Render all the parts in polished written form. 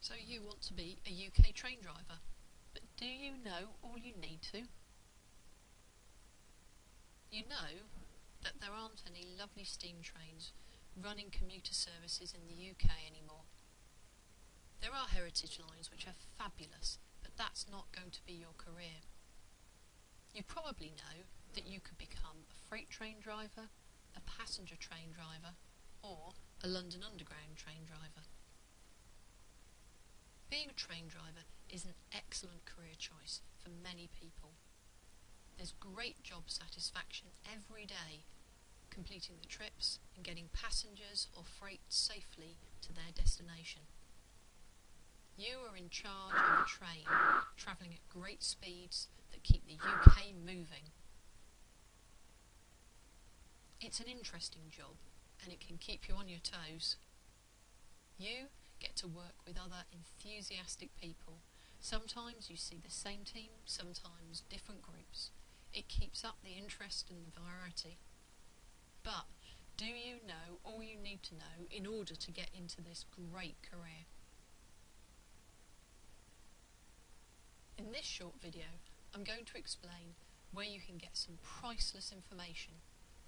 So you want to be a UK train driver, but do you know all you need to? You know that there aren't any lovely steam trains running commuter services in the UK anymore. There are heritage lines which are fabulous, but that's not going to be your career. You probably know that you could become a freight train driver, a passenger train driver, or a London Underground train driver. Being a train driver is an excellent career choice for many people. There's great job satisfaction every day, completing the trips and getting passengers or freight safely to their destination. You are in charge of a train, travelling at great speeds that keep the UK moving. It's an interesting job, and it can keep you on your toes. You get to work with other enthusiastic people. Sometimes you see the same team, sometimes different groups. It keeps up the interest and the variety. But do you know all you need to know in order to get into this great career? In this short video, I'm going to explain where you can get some priceless information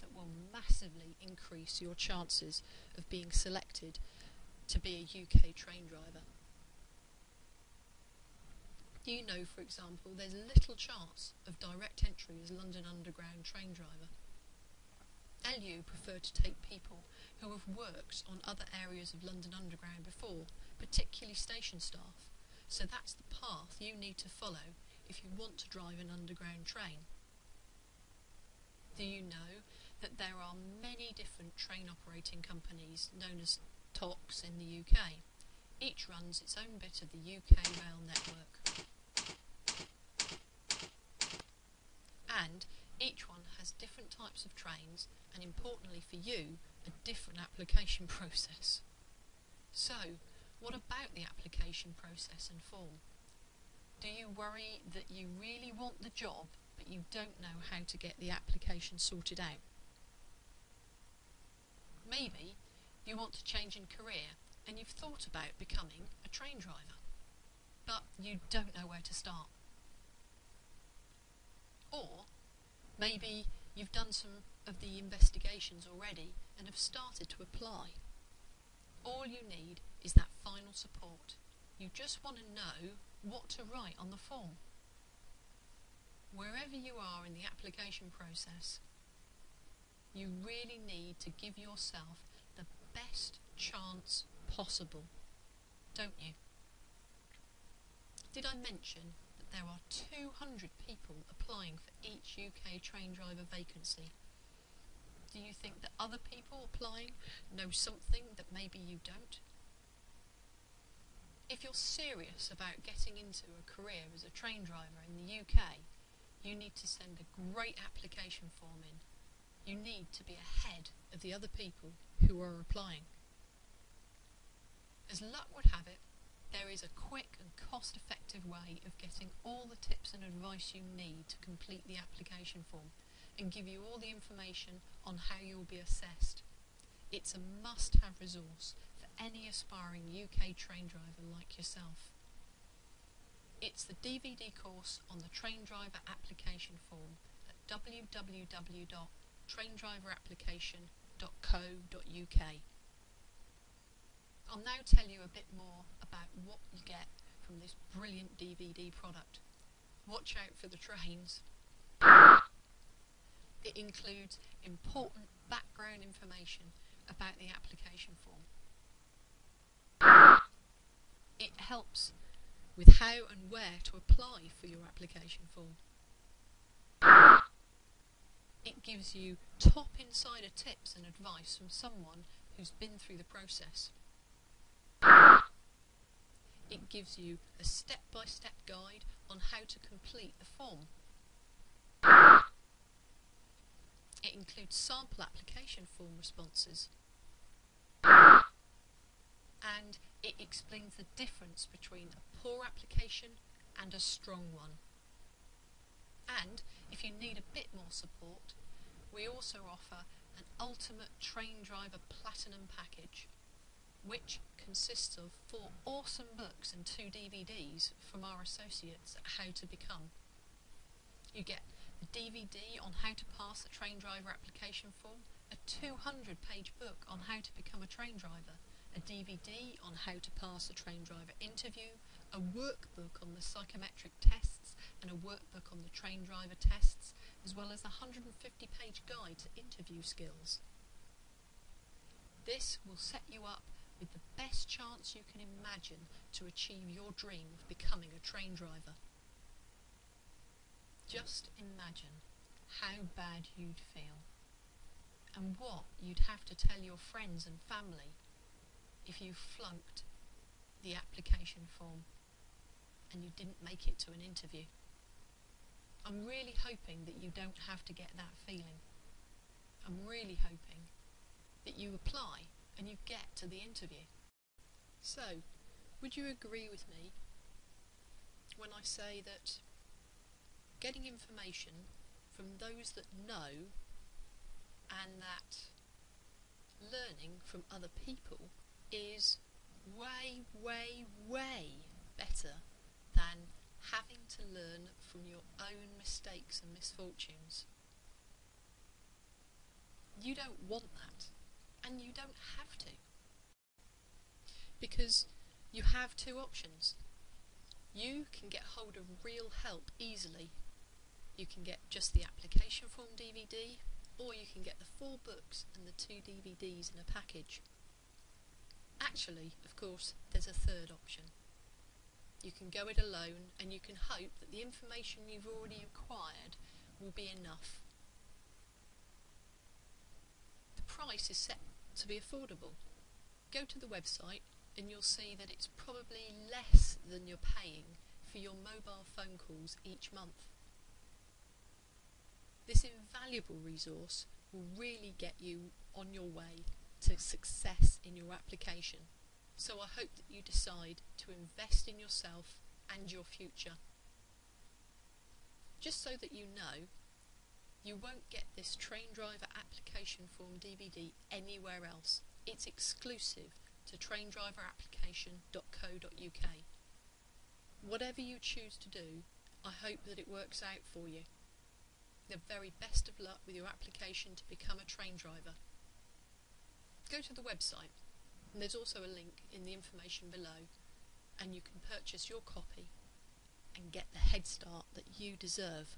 that will massively increase your chances of being selected to be a UK train driver. You know, for example, there's little chance of direct entry as London Underground train driver. LU prefer to take people who have worked on other areas of London Underground before, particularly station staff, so that's the path you need to follow if you want to drive an underground train. Do you know that there are many different train operating companies known as TOCs in the UK? Each runs its own bit of the UK rail network. And each one has different types of trains and, importantly for you, a different application process. So, what about the application process and form? Do you worry that you really want the job but you don't know how to get the application sorted out? Maybe you want to change in career and you've thought about becoming a train driver, but you don't know where to start. Or maybe you've done some of the investigations already and have started to apply. All you need is that final support. You just want to know what to write on the form. Wherever you are in the application process, you really need to give yourself the best chance possible, don't you? Did I mention that there are 200 people applying for each UK train driver vacancy? Do you think that other people applying know something that maybe you don't? If you're serious about getting into a career as a train driver in the UK, you need to send a great application form in. You need to be ahead of the other people who are applying. As luck would have it, there is a quick and cost-effective way of getting all the tips and advice you need to complete the application form and give you all the information on how you will be assessed. It's a must-have resource for any aspiring UK train driver like yourself. It's the DVD course on the train driver application form at www.traindriverapplication.co.uk. I'll now tell you a bit more about what you get from this brilliant DVD product. Watch out for the trains. It includes important background information about the application form. It helps with how and where to apply for your application form. It gives you top insider tips and advice from someone who's been through the process. It gives you a step-by-step guide on how to complete the form. It includes sample application form responses. And it explains the difference between a poor application and a strong one. And if you need a bit more support, we also offer an ultimate train driver platinum package. which consists of 4 awesome books and 2 DVDs from our associates at how to become. You get a DVD on how to pass the train driver application form, a 200-page book on how to become a train driver, a DVD on how to pass a train driver interview, a workbook on the psychometric tests and a workbook on the train driver tests, as well as a 150-page guide to interview skills. This will set you up with the best chance you can imagine to achieve your dream of becoming a train driver. Just imagine how bad you'd feel and what you'd have to tell your friends and family if you flunked the application form and you didn't make it to an interview. I'm really hoping that you don't have to get that feeling. I'm really hoping that you apply and you get to the interview. So, would you agree with me when I say that getting information from those that know and that learning from other people is way, way, way better than having to learn from your own mistakes and misfortunes? You don't want that, and you don't have to, because you have 2 options. You can get hold of real help easily. You can get just the application form DVD, or you can get the 4 books and the 2 DVDs in a package. Actually, of course, there's a 3rd option. You can go it alone, and you can hope that the information you've already acquired will be enough. The price is set to be affordable. Go to the website and you'll see that it's probably less than you're paying for your mobile phone calls each month. This invaluable resource will really get you on your way to success in your application. So I hope that you decide to invest in yourself and your future. Just so that you know, you won't get this train driver application form DVD anywhere else. It's exclusive to traindriverapplication.co.uk. Whatever you choose to do, I hope that it works out for you. The very best of luck with your application to become a train driver. Go to the website, and there's also a link in the information below, and you can purchase your copy and get the head start that you deserve.